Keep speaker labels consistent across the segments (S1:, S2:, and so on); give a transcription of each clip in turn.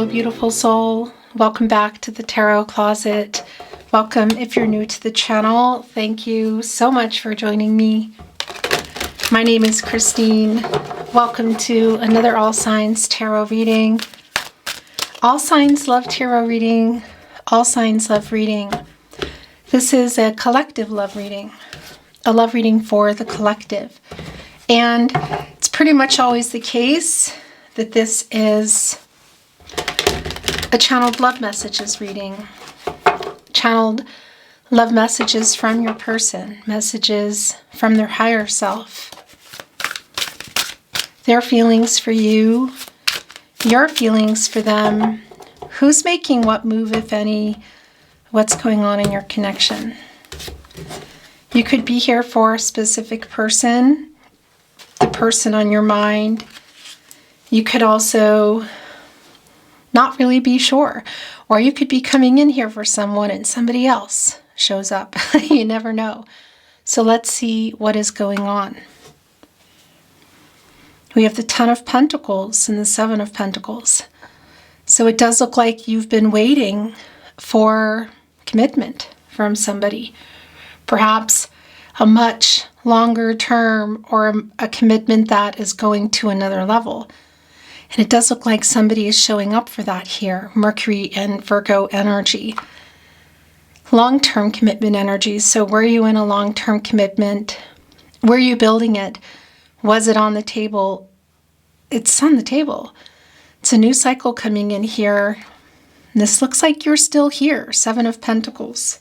S1: Hello, beautiful soul. Welcome back to the Tarot Closet. Welcome if you're new to the channel. Thank you so much for joining me. My name is Christine. Welcome to another All Signs Tarot reading. All signs love tarot reading. All signs love reading. This is a collective love reading. A love reading for the collective. And it's pretty much always the case that this is a channeled love messages reading. Channeled love messages from your person. Messages from their higher self. Their feelings for you. Your feelings for them. Who's making what move, if any? What's going on in your connection? You could be here for a specific person. The person on your mind. You could also not really be sure. Or you could be coming in here for someone and somebody else shows up. You never know. So let's see what is going on. We have the Ten of Pentacles and the Seven of Pentacles. So it does look like you've been waiting for commitment from somebody. Perhaps a much longer term or a commitment that is going to another level. And it does look like somebody is showing up for that here. Mercury and Virgo energy. Long-term commitment energy. So were you in a long-term commitment? Were you building it? Was it on the table? It's on the table. It's a new cycle coming in here. And this looks like you're still here. Seven of Pentacles.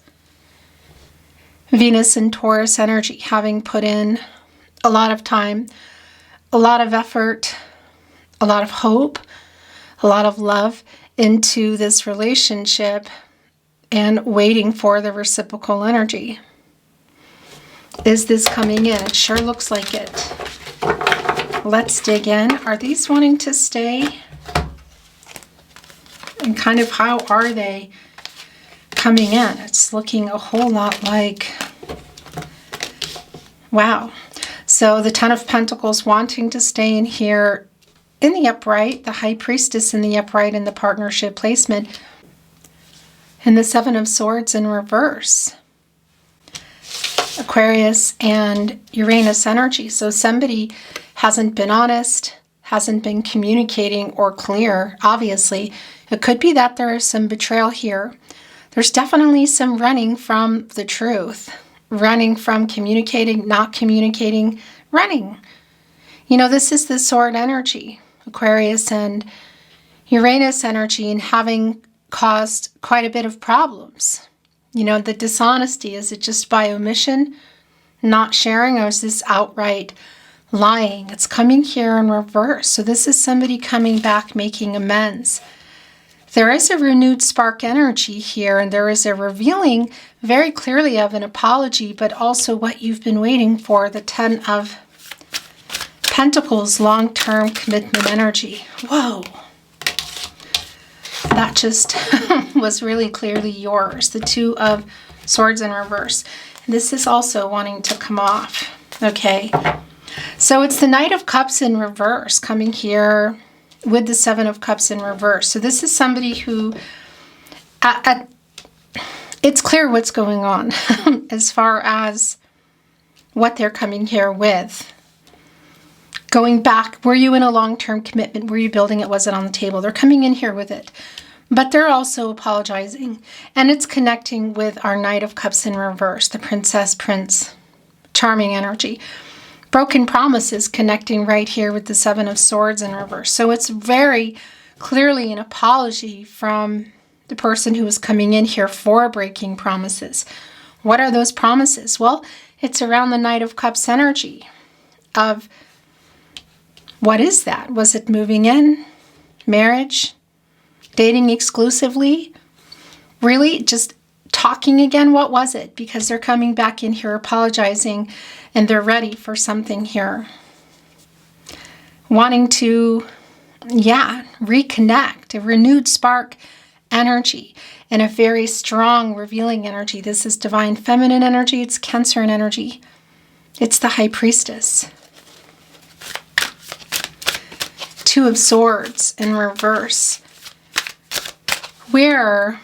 S1: Venus and Taurus energy, having put in a lot of time, a lot of effort, a lot of hope, a lot of love into this relationship and waiting for the reciprocal energy. Is this coming in? It sure looks like it. Let's dig in. Are these wanting to stay? And kind of how are they coming in? It's looking a whole lot like, wow. So the Ten of Pentacles wanting to stay in here in the upright, the High Priestess in the upright in the partnership placement, and the Seven of Swords in reverse. Aquarius and Uranus energy. So somebody hasn't been honest, hasn't been communicating or clear, obviously. It could be that there is some betrayal here. There's definitely some running from the truth. Running from communicating, not communicating, running. You know, this is the sword energy. Aquarius and Uranus energy, and having caused quite a bit of problems. You know, the dishonesty, is it just by omission, not sharing, or is this outright lying? It's coming here in reverse. So this is somebody coming back, making amends. There is a renewed spark energy here, and there is a revealing very clearly of an apology, but also what you've been waiting for, the Ten of Pentacles, long-term commitment energy. Whoa. That just was really clearly yours. The Two of Swords in reverse. And this is also wanting to come off. Okay. So it's the Knight of Cups in reverse coming here with the Seven of Cups in reverse. So this is somebody who, it's clear what's going on as far as what they're coming here with. Going back, were you in a long-term commitment? Were you building it? Was it on the table? They're coming in here with it. But they're also apologizing. And it's connecting with our Knight of Cups in reverse, the Princess, Prince, charming energy. Broken promises connecting right here with the Seven of Swords in reverse. So it's very clearly an apology from the person who is coming in here for breaking promises. What are those promises? Well, it's around the Knight of Cups energy of, what is that? Was it moving in? Marriage? Dating exclusively? Really? Just talking again? What was it? Because they're coming back in here apologizing and they're ready for something here. Wanting to, reconnect. A renewed spark energy and a very strong revealing energy. This is divine feminine energy. It's Cancerian energy. It's the High Priestess. Two of Swords in reverse. where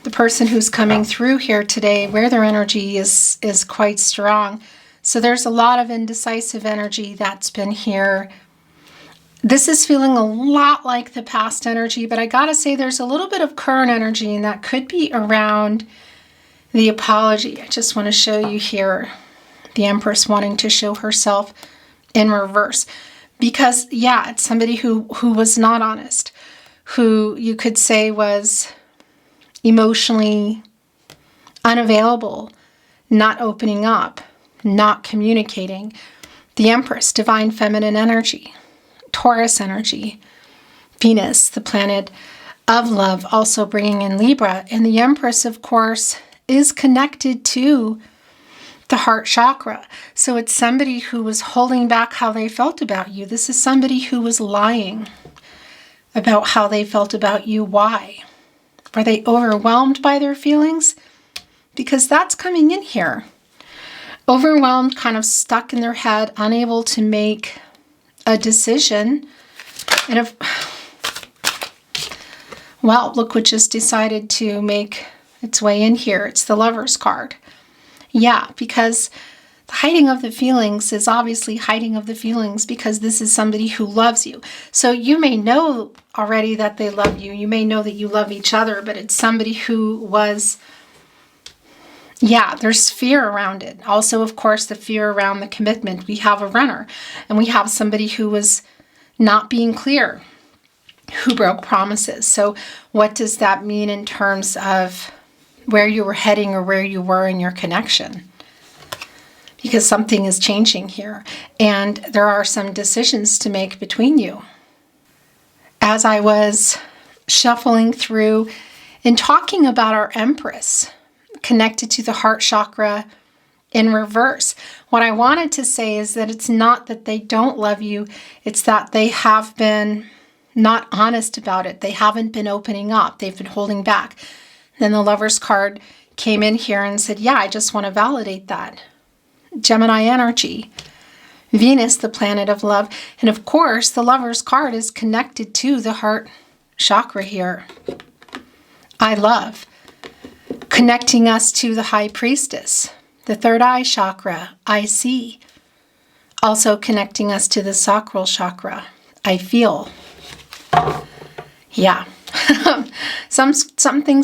S1: the person who's coming through here today, where their energy is quite strong. So there's a lot of indecisive energy that's been here. This is feeling a lot like the past energy, but I gotta say there's a little bit of current energy, and that could be around the apology. I just want to show you here the Empress wanting to show herself in reverse. Because, yeah, it's somebody who was not honest, who you could say was emotionally unavailable, not opening up, not communicating. The Empress, divine feminine energy. Taurus energy, Venus, the planet of love, also bringing in Libra. And the Empress, of course, is connected to the heart chakra. So it's somebody who was holding back how they felt about you. This is somebody who was lying about how they felt about you. Why? Were they overwhelmed by their feelings? Because that's coming in here. Overwhelmed, kind of stuck in their head, unable to make a decision. And well, look what just decided to make its way in here. It's the Lover's card. Yeah, because the hiding of the feelings is obviously hiding of the feelings, because this is somebody who loves you. So you may know already that they love you. You may know that you love each other, but it's somebody who was, yeah, there's fear around it. Also, of course, the fear around the commitment. We have a runner, and we have somebody who was not being clear, who broke promises. So what does that mean in terms of where you were heading or where you were in your connection? Because something is changing here, and there are some decisions to make between you. As I was shuffling through and talking about our Empress, connected to the heart chakra in reverse, what I wanted to say is that it's not that they don't love you, it's that they have been not honest about it. They haven't been opening up. They've been holding back. Then the Lover's card came in here and said, yeah, I just want to validate that. Gemini energy. Venus, the planet of love. And of course, the Lover's card is connected to the heart chakra here. I love. Connecting us to the High Priestess, the third eye chakra, I see. Also connecting us to the sacral chakra, I feel. Yeah. Something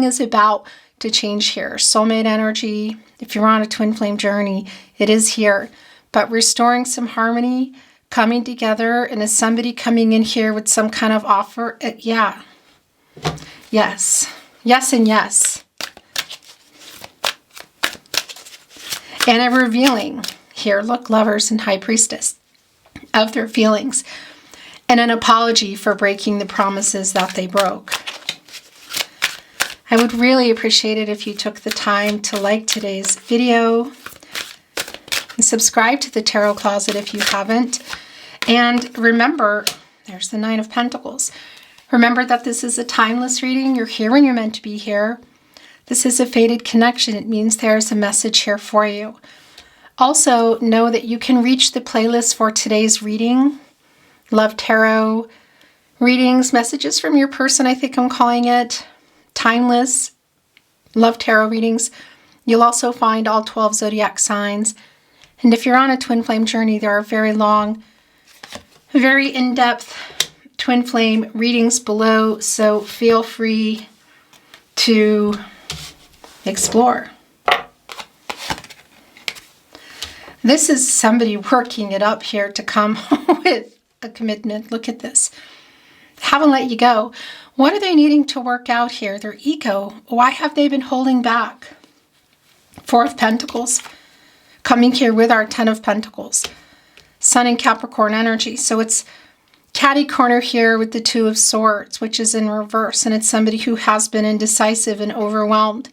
S1: is about to change here. Soulmate energy, if you're on a twin flame journey, it is here. But restoring some harmony, coming together, and is somebody coming in here with some kind of offer? Yeah. Yes. Yes and yes. And a revealing here, look, Lovers and High Priestess, of their feelings. And an apology for breaking the promises that they broke. I would really appreciate it if you took the time to like today's video and subscribe to the Tarot Closet if you haven't. And remember, there's the Nine of Pentacles. Remember that this is a timeless reading. You're here when you're meant to be here. This is a fated connection. It means there's a message here for you. Also, know that you can reach the playlist for today's reading. Love Tarot readings, messages from your person, I think I'm calling it. Timeless Love Tarot readings. You'll also find all 12 zodiac signs. And if you're on a twin flame journey, there are very long, very in-depth twin flame readings below. So feel free to explore. This is somebody working it up here to come with a commitment. Look at this. Haven't let you go. What are they needing to work out here? Their ego. Why have they been holding back? Four of Pentacles. Coming here with our Ten of Pentacles. Sun and Capricorn energy. So it's catty corner here with the Two of Swords, which is in reverse. And it's somebody who has been indecisive and overwhelmed.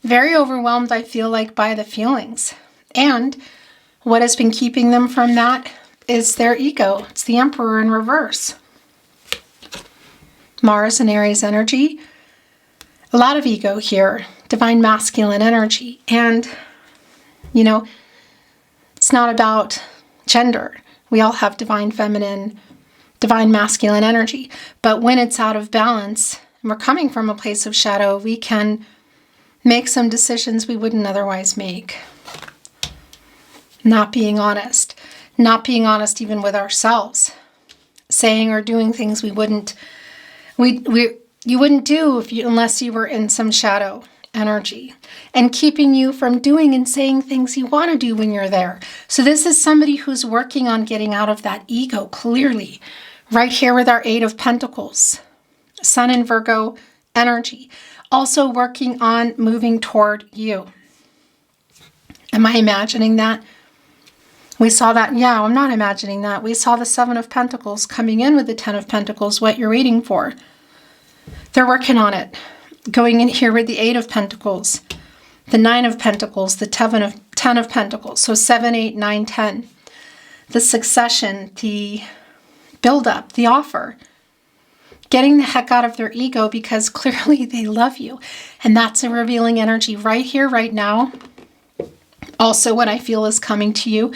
S1: Very overwhelmed, I feel like, by the feelings. And what has been keeping them from that is their ego. It's the Emperor in reverse. Mars and Aries energy. A lot of ego here. Divine masculine energy. And, you know, it's not about gender. We all have divine feminine, divine masculine energy. But when it's out of balance, we're coming from a place of shadow, we can make some decisions we wouldn't otherwise make. Not being honest. Not being honest even with ourselves. Saying or doing things you wouldn't do unless you were in some shadow energy, and keeping you from doing and saying things you want to do when you're there. So this is somebody who's working on getting out of that ego, clearly. Right here with our Eight of Pentacles. Sun in Virgo energy. Also working on moving toward you. Am I imagining that? We saw that. Yeah, I'm not imagining that. We saw the Seven of Pentacles coming in with the Ten of Pentacles, what you're waiting for. They're working on it. Going in here with the Eight of Pentacles, the Nine of Pentacles, the Ten of Pentacles. So 7, 8, 9, 10. The succession, the build-up, the offer. Getting the heck out of their ego because clearly they love you. And that's a revealing energy right here, right now. Also what I feel is coming to you.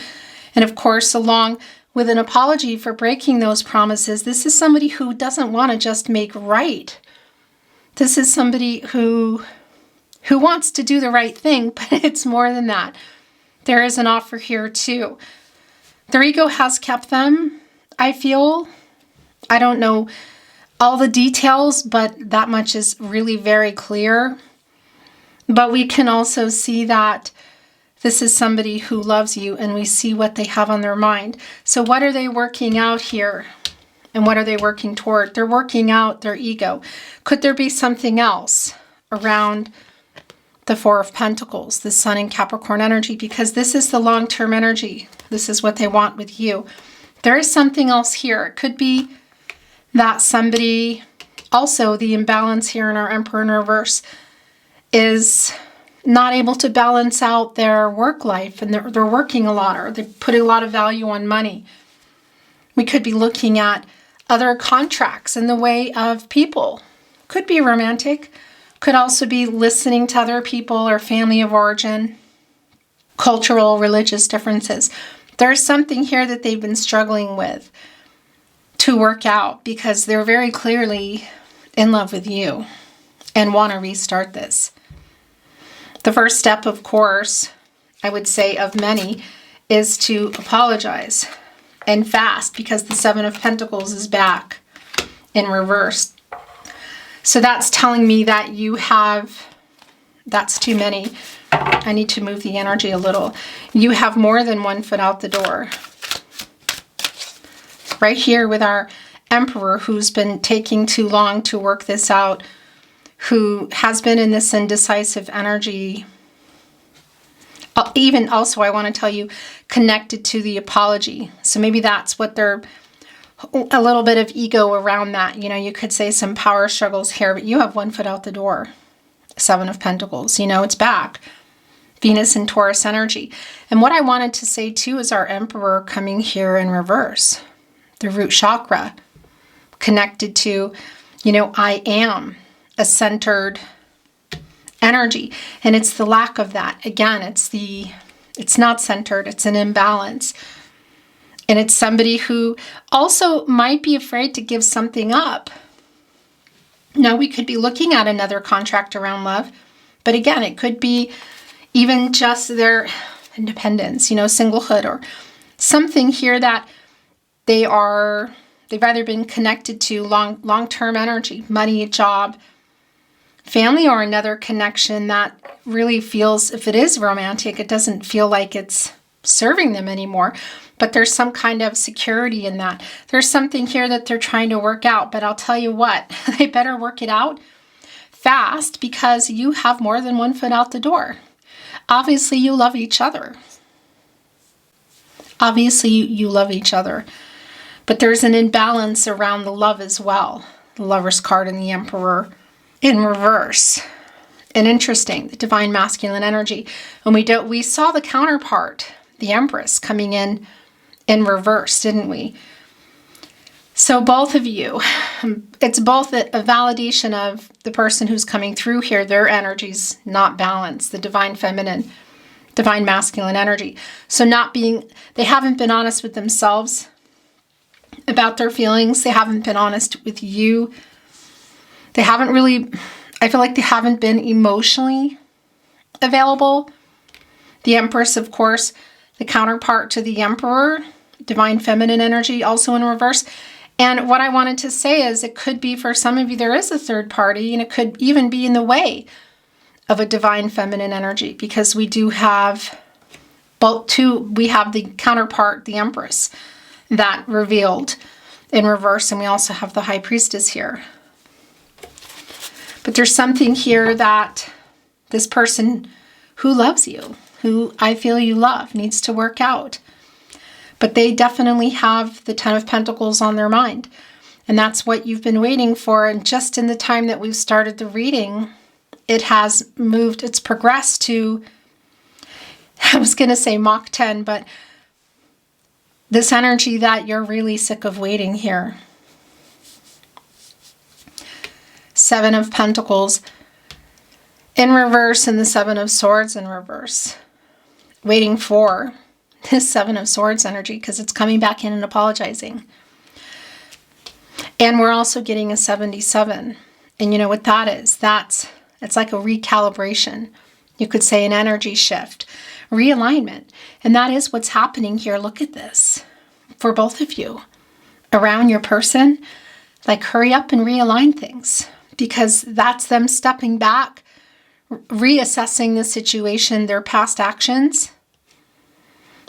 S1: And of course, along with an apology for breaking those promises, this is somebody who doesn't want to just make right. This is somebody who wants to do the right thing, but it's more than that. There is an offer here too. Their ego has kept them, I feel. I don't know all the details, but that much is really very clear. But we can also see that this is somebody who loves you, and we see what they have on their mind. So what are they working out here? And what are they working toward? They're working out their ego. Could there be something else around the Four of Pentacles, the Sun in Capricorn energy? Because this is the long-term energy. This is what they want with you. There is something else here. It could be that somebody, also the imbalance here in our Emperor in reverse, is not able to balance out their work life, and they're working a lot, or they're putting a lot of value on money. We could be looking at other contracts in the way of people. Could be romantic. Could also be listening to other people or family of origin, cultural, religious differences. There's something here that they've been struggling with to work out because they're very clearly in love with you and want to restart this. The first step, of course, I would say of many, is to apologize. And fast, because the Seven of Pentacles is back in reverse. So that's telling me that you have, that's too many. I need to move the energy a little. You have more than one foot out the door. Right here with our Emperor, who's been taking too long to work this out, who has been in this indecisive energy. Even also, I want to tell you, connected to the apology. So maybe that's what they're, a little bit of ego around that. You know, you could say some power struggles here, but you have one foot out the door. Seven of Pentacles, you know, it's back. Venus and Taurus energy. And what I wanted to say too is our Emperor coming here in reverse. The root chakra, connected to, you know, I am a centered energy, and it's the lack of that. Again, it's not centered, it's an imbalance. And it's somebody who also might be afraid to give something up. Now, we could be looking at another contract around love, but again, it could be even just their independence, you know, singlehood, or something here that they've either been connected to long-term energy, money, job, family, or another connection that really feels, if it is romantic, it doesn't feel like it's serving them anymore. But there's some kind of security in that. There's something here that they're trying to work out. But I'll tell you what, they better work it out fast, because you have more than one foot out the door. Obviously, you love each other. Obviously, you love each other. But there's an imbalance around the love as well. The Lover's card and the Emperor in reverse. And interesting, the divine masculine energy. And we saw the counterpart, the Empress, coming in reverse, didn't we? So both of you, it's both a validation of the person who's coming through here. Their energy's not balanced, the divine feminine, divine masculine energy. So they haven't been honest with themselves about their feelings. They haven't been honest with you. They haven't really, I feel like they haven't been emotionally available. The Empress, of course, the counterpart to the Emperor, divine feminine energy, also in reverse. And what I wanted to say is it could be for some of you, there is a third party, and it could even be in the way of a divine feminine energy, because we do have both two. We have the counterpart, the Empress, that revealed in reverse, and we also have the High Priestess here. But there's something here that this person who loves you, who I feel you love, needs to work out. But they definitely have the Ten of Pentacles on their mind. And that's what you've been waiting for. And just in the time that we've started the reading, it has moved, it's progressed to, I was going to say Mach 10, but this energy that you're really sick of waiting here. Seven of Pentacles in reverse and the Seven of Swords in reverse. Waiting for this Seven of Swords energy because it's coming back in and apologizing. And we're also getting a 77. And you know what that is? It's like a recalibration. You could say an energy shift, realignment. And that is what's happening here. Look at this for both of you around your person. Like, hurry up and realign things, because that's them stepping back, reassessing the situation, their past actions,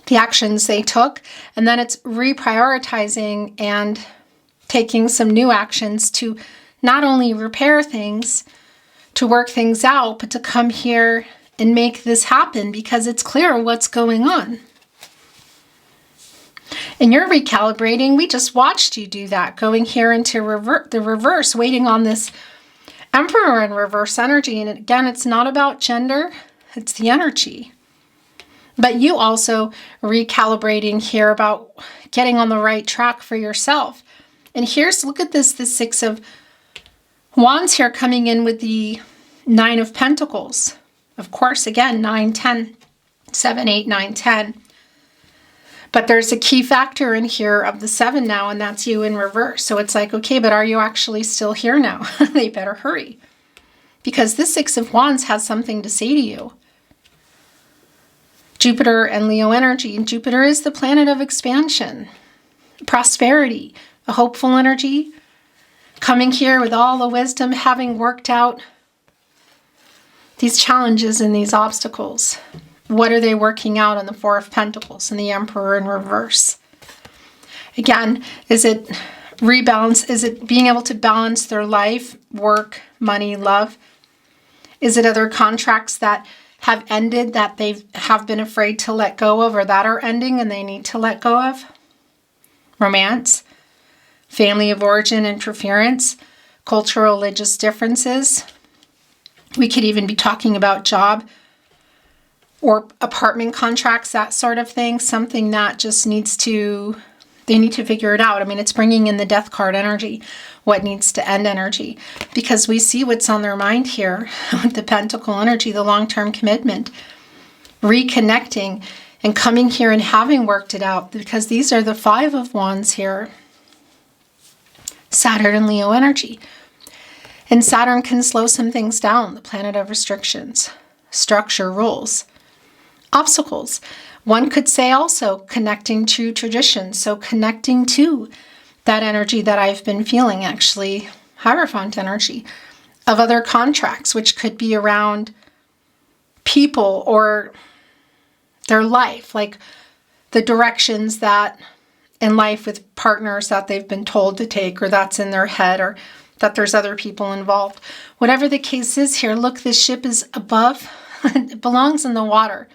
S1: the actions they took, and then it's reprioritizing and taking some new actions to not only repair things, to work things out, but to come here and make this happen, because it's clear what's going on. And you're recalibrating. We just watched you do that, going here into the reverse, waiting on this Emperor in reverse energy. And again, it's not about gender, it's the energy. But you also recalibrating here about getting on the right track for yourself. And here's, look at this, the Six of Wands here coming in with the Nine of Pentacles. Of course, again, 9, 10, 7, 8, 9, 10. But there's a key factor in here of the 7 now, and that's you in reverse. So it's like, okay, but are you actually still here now? They better hurry. Because this Six of Wands has something to say to you. Jupiter and Leo energy. And Jupiter is the planet of expansion, prosperity, a hopeful energy. Coming here with all the wisdom, having worked out these challenges and these obstacles. What are they working out on the Four of Pentacles and the Emperor in reverse? Again, is it rebalance? Is it being able to balance their life, work, money, love? Is it other contracts that have ended that they have been afraid to let go of, or that are ending and they need to let go of? Romance, family of origin interference, cultural religious differences. We could even be talking about job or apartment contracts, that sort of thing. Something that just needs to, they need to figure it out. I mean, it's bringing in the Death card energy, what needs to end energy, because we see what's on their mind here with the Pentacle energy, the long-term commitment, reconnecting and coming here and having worked it out, because these are the Five of Wands here. Saturn and Leo energy. And Saturn can slow some things down, the planet of restrictions, structure, rules, obstacles. One could say also connecting to tradition. So connecting to that energy that I've been feeling, actually, Hierophant energy of other contracts, which could be around people or their life, like the directions that in life with partners that they've been told to take, or that's in their head, or that there's other people involved. Whatever the case is here, look, this ship is above. It belongs in the water.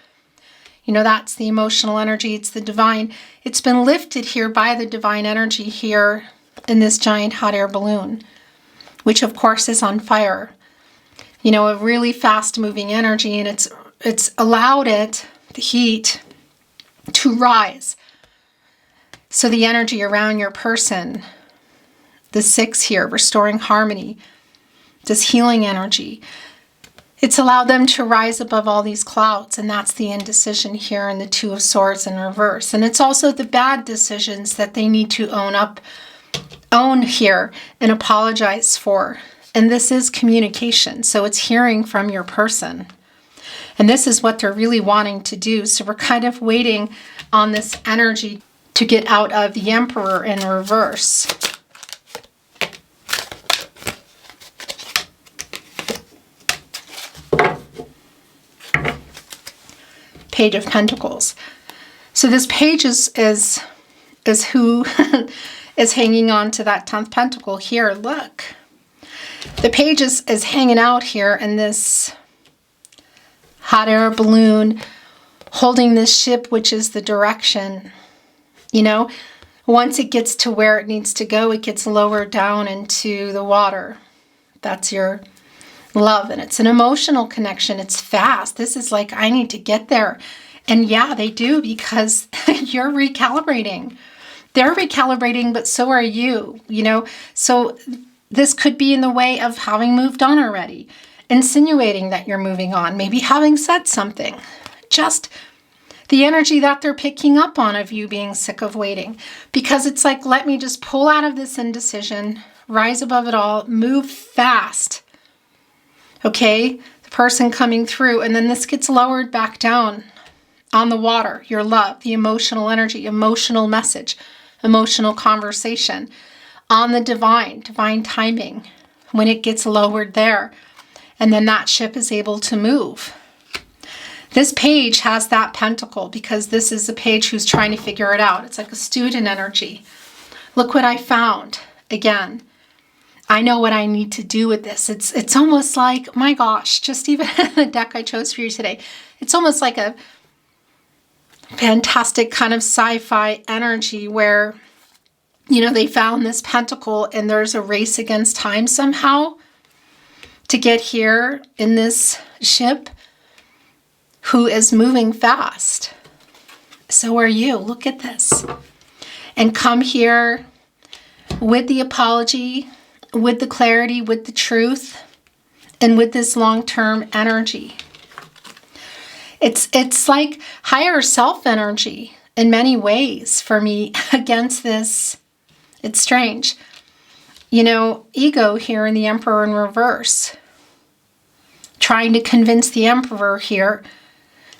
S1: You know, that's the emotional energy. It's the divine. It's been lifted here by the divine energy here in this giant hot air balloon, which of course is on fire. You know, a really fast moving energy, and it's allowed it, the heat, to rise. So the energy around your person, the 6 here, restoring harmony, this healing energy, it's allowed them to rise above all these clouds, and that's the indecision here in the Two of Swords in reverse. And it's also the bad decisions that they need to own here and apologize for And this is communication. So it's hearing from your person. And this is what they're really wanting to do. So we're kind of waiting on this energy to get out of the Emperor in reverse. Page of Pentacles. So this page is who is hanging on to that 10th pentacle here. Look. The page is hanging out here in this hot air balloon, holding this ship, which is the direction. You know, once it gets to where it needs to go, it gets lowered down into the water. That's your love. And it's an emotional connection. It's fast. This is like, I need to get there. And yeah, they do, because you're recalibrating. They're recalibrating, but so are you, you know. So this could be in the way of having moved on already, insinuating that you're moving on, maybe having said something. Just the energy that they're picking up on of you being sick of waiting. Because it's like, let me just pull out of this indecision, rise above it all, move fast. Okay, the person coming through, and then this gets lowered back down on the water, your love, the emotional energy, emotional message, emotional conversation, on the divine timing, when it gets lowered there. And then that ship is able to move. This page has that pentacle because this is the page who's trying to figure it out. It's like a student energy. Look what I found. Again, I know what I need to do with this. It's almost like, my gosh, just even the deck I chose for you today, it's almost like a fantastic kind of sci-fi energy where, you know, they found this pentacle and there's a race against time somehow to get here in this ship who is moving fast. So are you. Look at this. And come here with the apology, with the clarity, with the truth, and with this long-term energy. It's like higher self energy in many ways for me against this. It's strange. You know, ego here in the Emperor in reverse. Trying to convince the Emperor here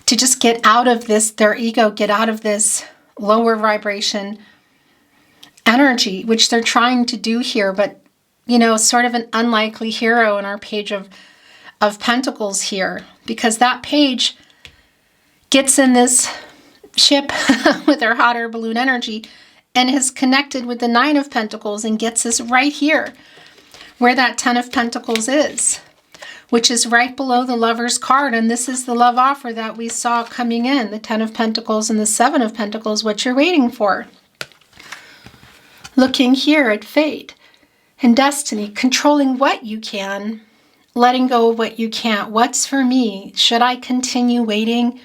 S1: to just get out of this, their ego, get out of this lower vibration energy, which they're trying to do here, but, you know, sort of an unlikely hero in our page of Pentacles here, because that page gets in this ship with their hot air balloon energy and is connected with the 9 of Pentacles and gets us right here where that 10 of Pentacles is, which is right below the Lover's card. And this is the love offer that we saw coming in, the 10 of Pentacles and the 7 of Pentacles, what you're waiting for. Looking here at fate and destiny, controlling what you can, letting go of what you can't. What's for me? Should I continue waiting?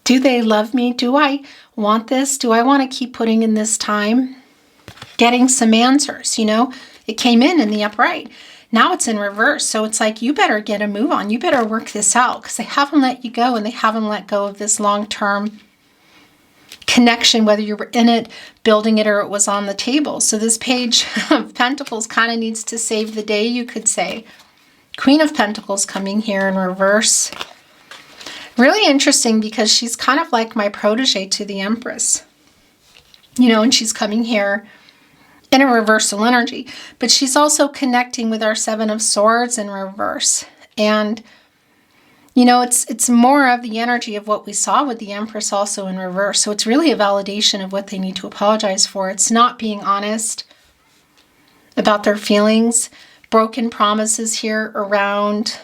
S1: Do they love me? Do I want this? Do I want to keep putting in this time? Getting some answers, you know. It came in the upright. Now it's in reverse. So it's like, you better get a move on. You better work this out because they haven't let you go and they haven't let go of this long-term connection, whether you were in it, building it, or it was on the table. So this page of Pentacles kind of needs to save the day, you could say. Queen of Pentacles coming here in reverse. Really interesting because she's kind of like my protege to the Empress. You know, and she's coming here in a reversal energy. But she's also connecting with our 7 of Swords in reverse. And, you know, it's more of the energy of what we saw with the Empress also in reverse. So it's really a validation of what they need to apologize for. It's not being honest about their feelings. Broken promises here around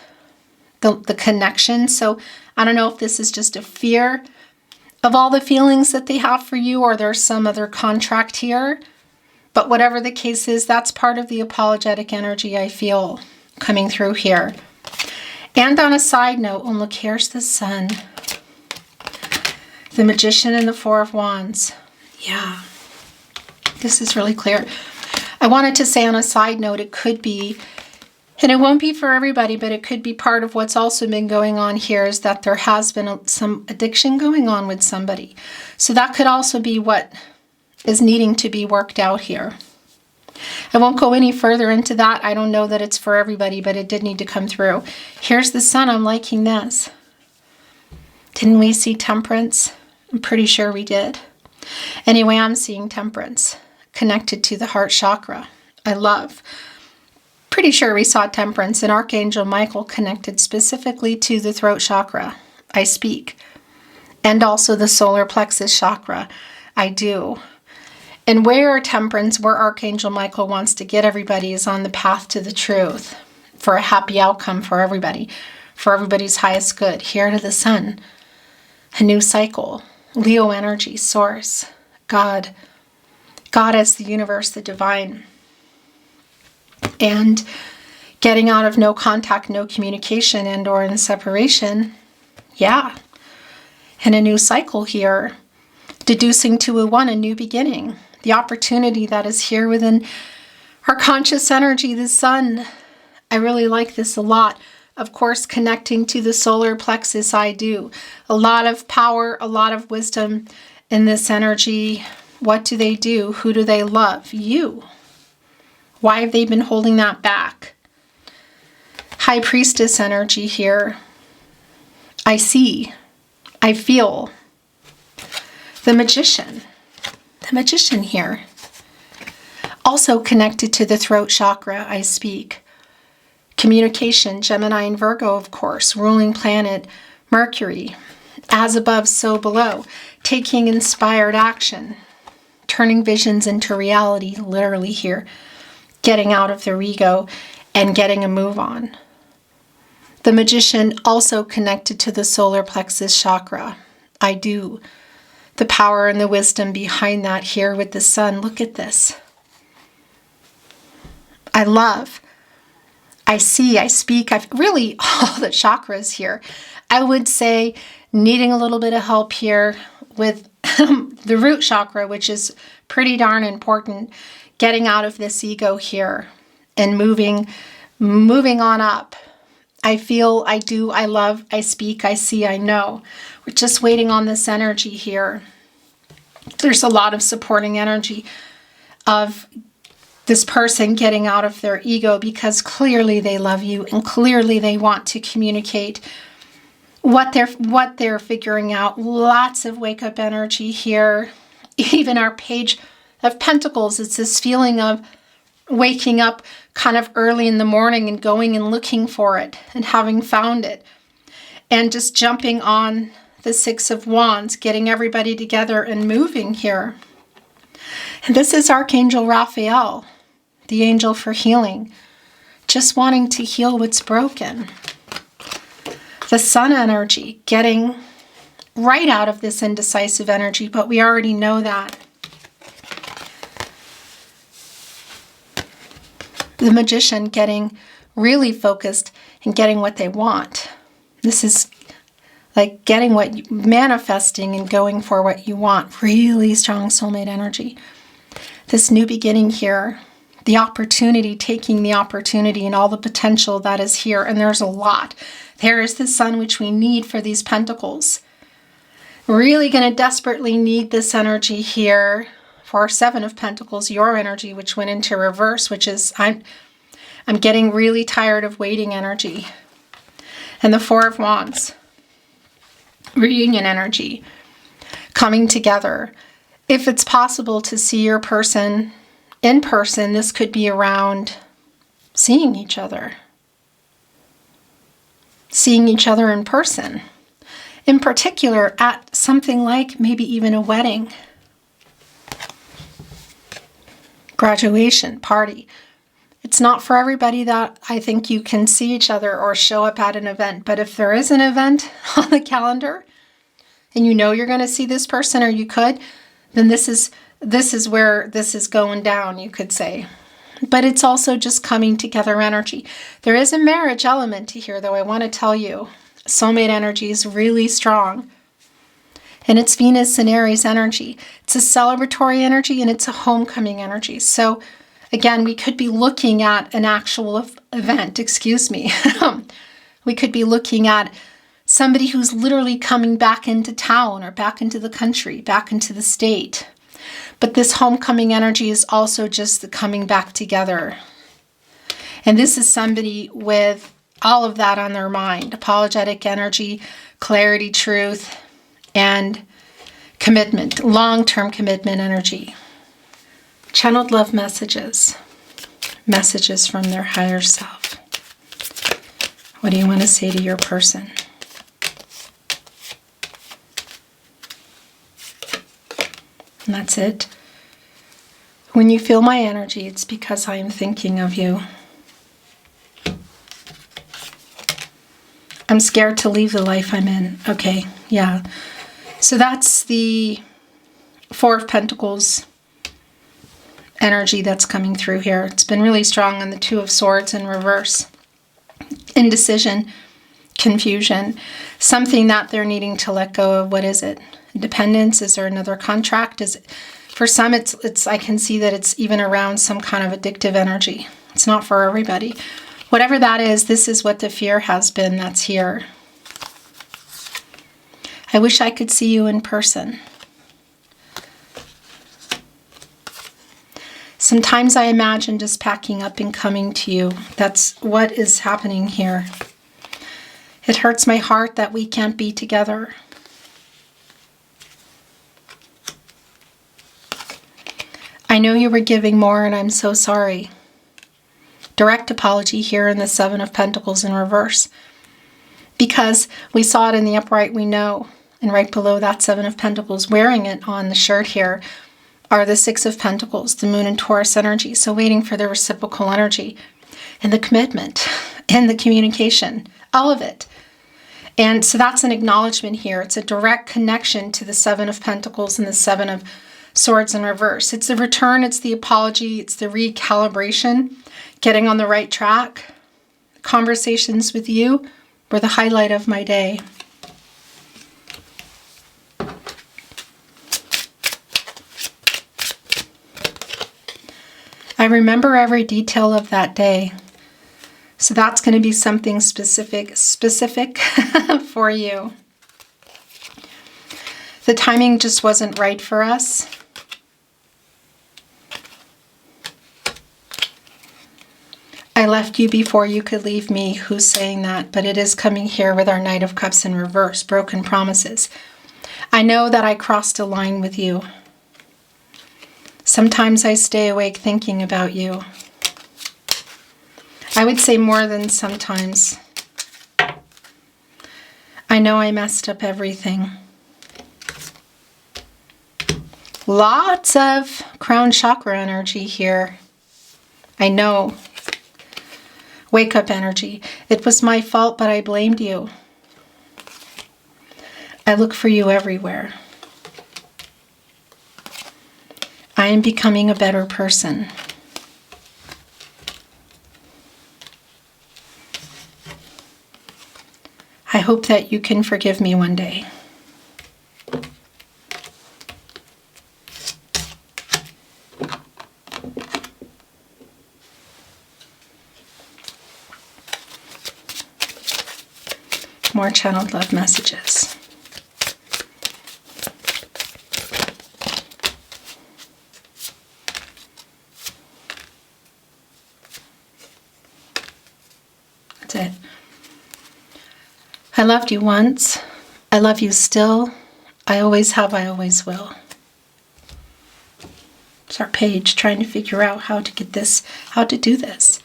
S1: the connection. So I don't know if this is just a fear of all the feelings that they have for you, or there's some other contract here. But whatever the case is, that's part of the apologetic energy I feel coming through here. And on a side note, oh look, here's the Sun, the Magician, and the 4 of Wands. Yeah, this is really clear. I wanted to say on a side note, it could be, and it won't be for everybody, but it could be part of what's also been going on here is that there has been some addiction going on with somebody. So that could also be what is needing to be worked out here. I won't go any further into that. I don't know that it's for everybody, but it did need to come through. Here's the Sun. I'm liking this. Didn't we see Temperance? I'm pretty sure we did. Anyway, I'm seeing Temperance connected to the heart chakra. I love. Pretty sure we saw Temperance and Archangel Michael connected specifically to the throat chakra. I speak. And also the solar plexus chakra. I do. And where Temperance, where Archangel Michael wants to get everybody is on the path to the truth for a happy outcome for everybody, for everybody's highest good. Here to the Sun, a new cycle, Leo energy, source, God as the universe, the divine, and getting out of no contact, no communication, and or in separation. Yeah. And a new cycle here, deducing to a new beginning. The opportunity that is here within our conscious energy, the Sun. I really like this a lot. Of course, connecting to the solar plexus, I do. A lot of power, a lot of wisdom in this energy. What do they do? Who do they love? You. Why have they been holding that back? High Priestess energy here. I see. I feel. The Magician. The Magician here. Also connected to the throat chakra, I speak. Communication, Gemini and Virgo, of course. Ruling planet, Mercury. As above, so below. Taking inspired action. Turning visions into reality, literally here. Getting out of their ego and getting a move on. The Magician also connected to the solar plexus chakra. I do. The power and the wisdom behind that here with the Sun. Look at this. I love. I see, I speak. I've really all the chakras here. I would say needing a little bit of help here with the root chakra, which is pretty darn important. Getting out of this ego here and moving on up. I feel, I do, I love, I speak, I see, I know. We're just waiting on this energy here. There's a lot of supporting energy of this person getting out of their ego because clearly they love you and clearly they want to communicate what they're figuring out. Lots of wake-up energy here. Even our Page of Pentacles, it's this feeling of waking up kind of early in the morning and going and looking for it and having found it. And just jumping on the Six of Wands, getting everybody together and moving here. And this is Archangel Raphael, the angel for healing, just wanting to heal what's broken. The Sun energy, getting right out of this indecisive energy, but we already know that. The Magician getting really focused and getting what they want. This is like getting manifesting and going for what you want. Really strong soulmate energy. This new beginning here, the opportunity, taking the opportunity and all the potential that is here. And there's a lot. There is the Sun, which we need for these pentacles. Really going to desperately need this energy here for our Seven of Pentacles, your energy, which went into reverse, which is I'm getting really tired of waiting energy. And the Four of Wands, reunion energy, coming together. If it's possible to see your person in person, this could be around seeing each other. Seeing each other in person. In particular, at something like maybe even a wedding. Graduation, party. It's not for everybody that I think you can see each other or show up at an event. But if there is an event on the calendar and you know you're going to see this person or you could, then this is where this is going down, you could say. But it's also just coming together energy. There is a marriage element to here, though, I want to tell you. Soulmate energy is really strong. And it's Venus and Aries energy. It's a celebratory energy and it's a homecoming energy. So again, we could be looking at an actual event, We could be looking at somebody who's literally coming back into town or back into the country, back into the state. But this homecoming energy is also just the coming back together. And this is somebody with all of that on their mind. Apologetic energy, clarity, truth, and commitment. Long-term commitment energy. Channeled love messages. Messages from their higher self. What do you want to say to your person? And that's it. When you feel my energy, it's because I am thinking of you. I'm scared to leave the life I'm in. Okay, yeah. So that's the Four of Pentacles energy that's coming through here. It's been really strong on the Two of Swords in reverse. Indecision, confusion, something that they're needing to let go of. What is it? Dependence? Is there another contract? Is it, for some, it's I can see that it's even around some kind of addictive energy. It's not for everybody. Whatever that is, this is what the fear has been that's here. I wish I could see you in person. Sometimes I imagine just packing up and coming to you. That's what is happening here. It hurts my heart that we can't be together. I know you were giving more and I'm so sorry. Direct apology here in the Seven of Pentacles in reverse. Because we saw it in the upright, we know. And right below that Seven of Pentacles, wearing it on the shirt here, are the Six of Pentacles, the Moon and Taurus energy. So waiting for the reciprocal energy and the commitment and the communication, all of it. And so that's an acknowledgement here. It's a direct connection to the Seven of Pentacles and the Seven of Swords in reverse. It's the return, it's the apology, it's the recalibration, getting on the right track. Conversations with you were the highlight of my day. I remember every detail of that day. So that's going to be something specific for you. The timing just wasn't right for us. I left you before you could leave me. Who's saying that? But it is coming here with our Knight of Cups in reverse, broken promises. I know that I crossed a line with you. Sometimes I stay awake thinking about you. I would say more than sometimes. I know I messed up everything. Lots of crown chakra energy here. I know. Wake up energy. It was my fault, but I blamed you. I look for you everywhere. I am becoming a better person. I hope that you can forgive me one day. More channeled love messages. That's it. I loved you once. I love you still. I always have, I always will. It's our page trying to figure out how to get this, how to do this,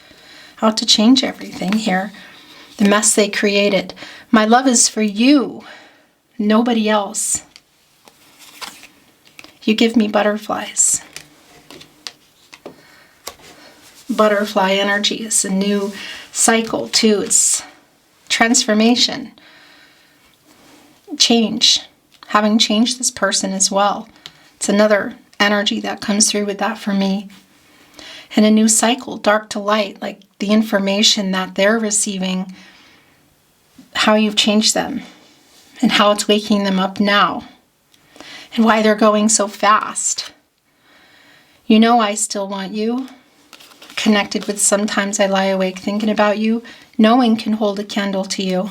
S1: how to change everything here. The mess they created. My love is for you, nobody else. You give me butterflies. Butterfly energy is a new cycle too. It's transformation. Change. Having changed this person as well. It's another energy that comes through with that for me. And a new cycle, dark to light, like the information that they're receiving, how you've changed them, and how it's waking them up now, and why they're going so fast. You know I still want you. Connected with sometimes I lie awake thinking about you. No one can hold a candle to you.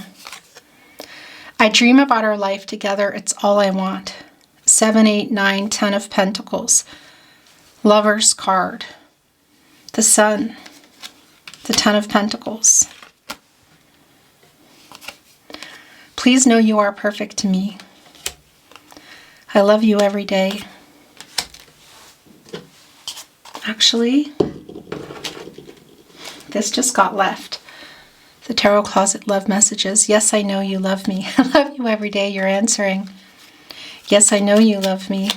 S1: I dream about our life together. It's all I want. 7, 8, 9, 10 of Pentacles. Lover's card, the Sun, the Ten of Pentacles. Please know you are perfect to me. I love you every day. Actually, this just got left. The Tarot Closet Love Messages. Yes, I know you love me. I love you every day. You're answering. Yes, I know you love me.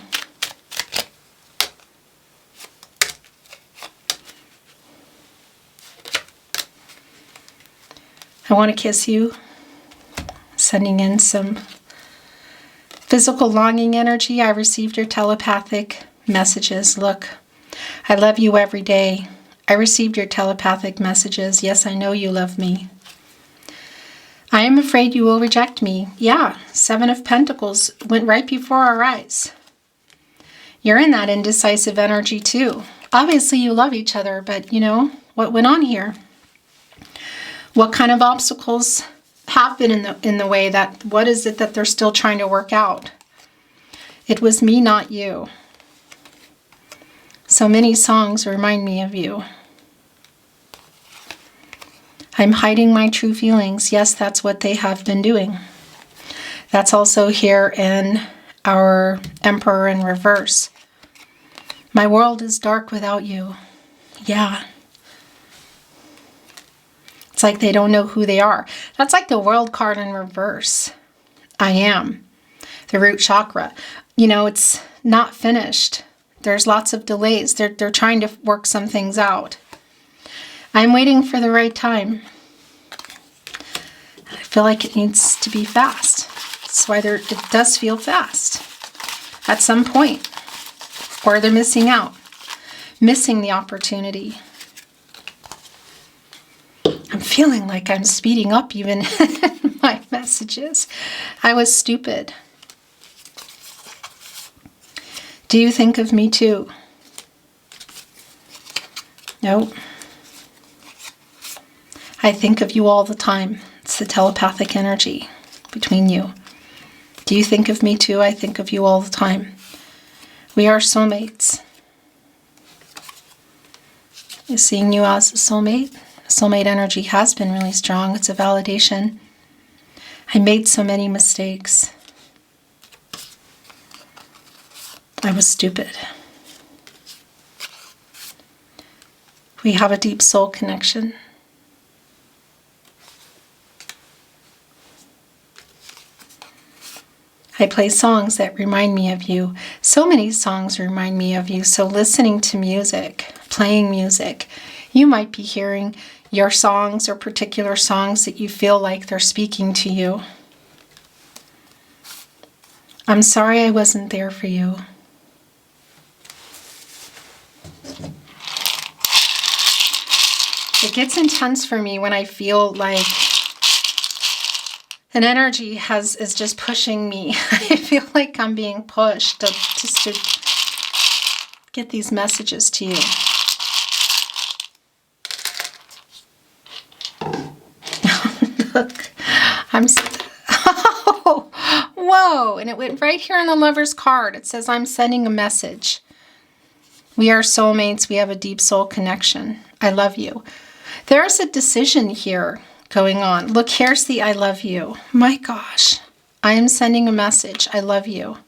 S1: I want to kiss you. Sending in some physical longing energy. I received your telepathic messages. Look, I love you every day. I received your telepathic messages. Yes, I know you love me. I am afraid you will reject me. Yeah, Seven of Pentacles went right before our eyes. You're in that indecisive energy too. Obviously you love each other, but you know, what went on here? What kind of obstacles have been in the way? That what is it that they're still trying to work out? It was me, not you. So many songs remind me of you. I'm hiding my true feelings. Yes, that's what they have been doing. That's also here in our Emperor in reverse. My world is dark without you. Yeah. It's like they don't know who they are. That's like the World card in reverse. I am. The root chakra. You know, it's not finished. There's lots of delays. They're trying to work some things out. I'm waiting for the right time. I feel like it needs to be fast. That's why it does feel fast. At some point. Or they're missing out. Missing the opportunity. I'm feeling like I'm speeding up even in my messages. I was stupid. Do you think of me too? No. I think of you all the time. It's the telepathic energy between you. Do you think of me too? I think of you all the time. We are soulmates. Is seeing you as a soulmate? Soulmate energy has been really strong. It's a validation. I made so many mistakes. I was stupid. We have a deep soul connection. I play songs that remind me of you. So many songs remind me of you. So listening to music, playing music, you might be hearing your songs or particular songs that you feel like they're speaking to you. I'm sorry I wasn't there for you. It gets intense for me when I feel like an energy is just pushing me. I feel like I'm being pushed just to get these messages to you. Look, oh, whoa, and it went right here on the Lover's card. It says, I'm sending a message. We are soulmates. We have a deep soul connection. I love you. There's a decision here going on. Look, here's the I love you. My gosh, I am sending a message. I love you.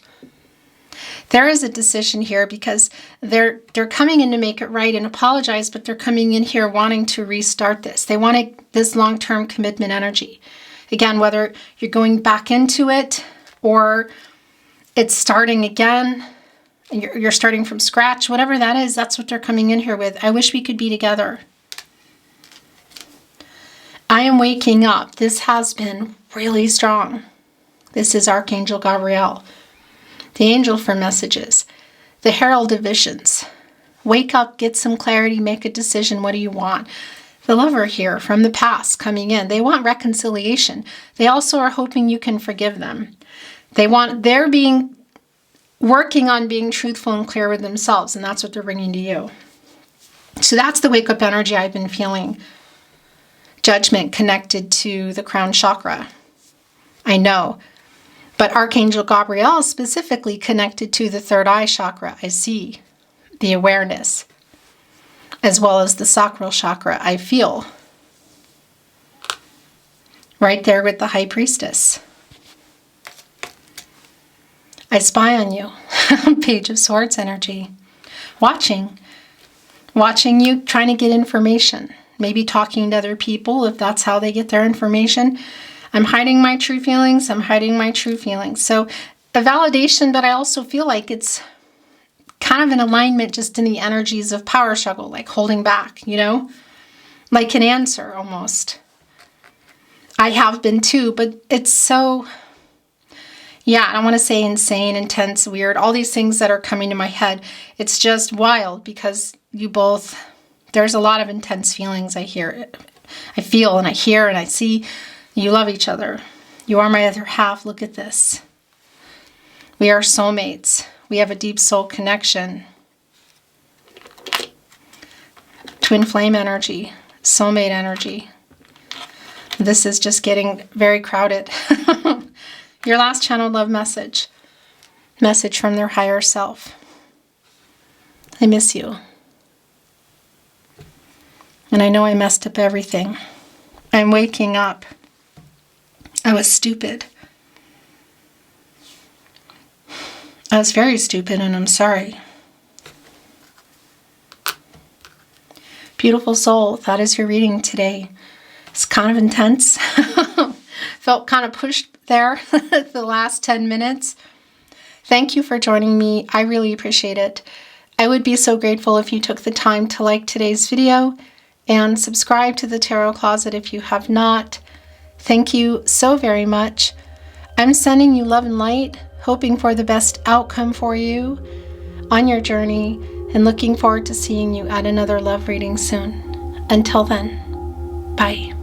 S1: There is a decision here because they're coming in to make it right and apologize, but they're coming in here wanting to restart this. They wanted this long-term commitment energy. Again, whether you're going back into it or it's starting again, and you're starting from scratch, whatever that is, that's what they're coming in here with. I wish we could be together. I am waking up. This has been really strong. This is Archangel Gabriel, the angel for messages, the herald of visions. Wake up, get some clarity, make a decision. What do you want? The lover here from the past coming in. They want reconciliation. They also are hoping you can forgive them. They're working on being truthful and clear with themselves, and that's what they're bringing to you. So that's the wake-up energy I've been feeling. Judgment connected to the crown chakra. I know. But Archangel Gabriel specifically connected to the third eye chakra. I see. the awareness, as well as the sacral chakra, I feel. Right there with the High Priestess. I spy on you. Page of Swords energy. Watching you, trying to get information. Maybe talking to other people if that's how they get their information. I'm hiding my true feelings. I'm hiding my true feelings. So a validation, but I also feel like it's kind of an alignment just in the energies of power struggle, like holding back, you know? Like an answer almost. I have been too, but it's so, yeah, I don't want to say insane, intense, weird, all these things that are coming to my head. It's just wild because you both, there's a lot of intense feelings I hear. I feel and I hear and I see. You love each other. You are my other half. Look at this. We are soulmates. We have a deep soul connection. Twin flame energy. Soulmate energy. This is just getting very crowded. Your last channeled love message. Message from their higher self. I miss you. And I know I messed up everything. I'm waking up. I was stupid. I was very stupid and I'm sorry. Beautiful soul, that is your reading today. It's kind of intense. Felt kind of pushed there the last 10 minutes. Thank you for joining me. I really appreciate it. I would be so grateful if you took the time to like today's video and subscribe to the Tarot Closet if you have not. Thank you so very much. I'm sending you love and light, hoping for the best outcome for you on your journey, and looking forward to seeing you at another love reading soon. Until then, bye.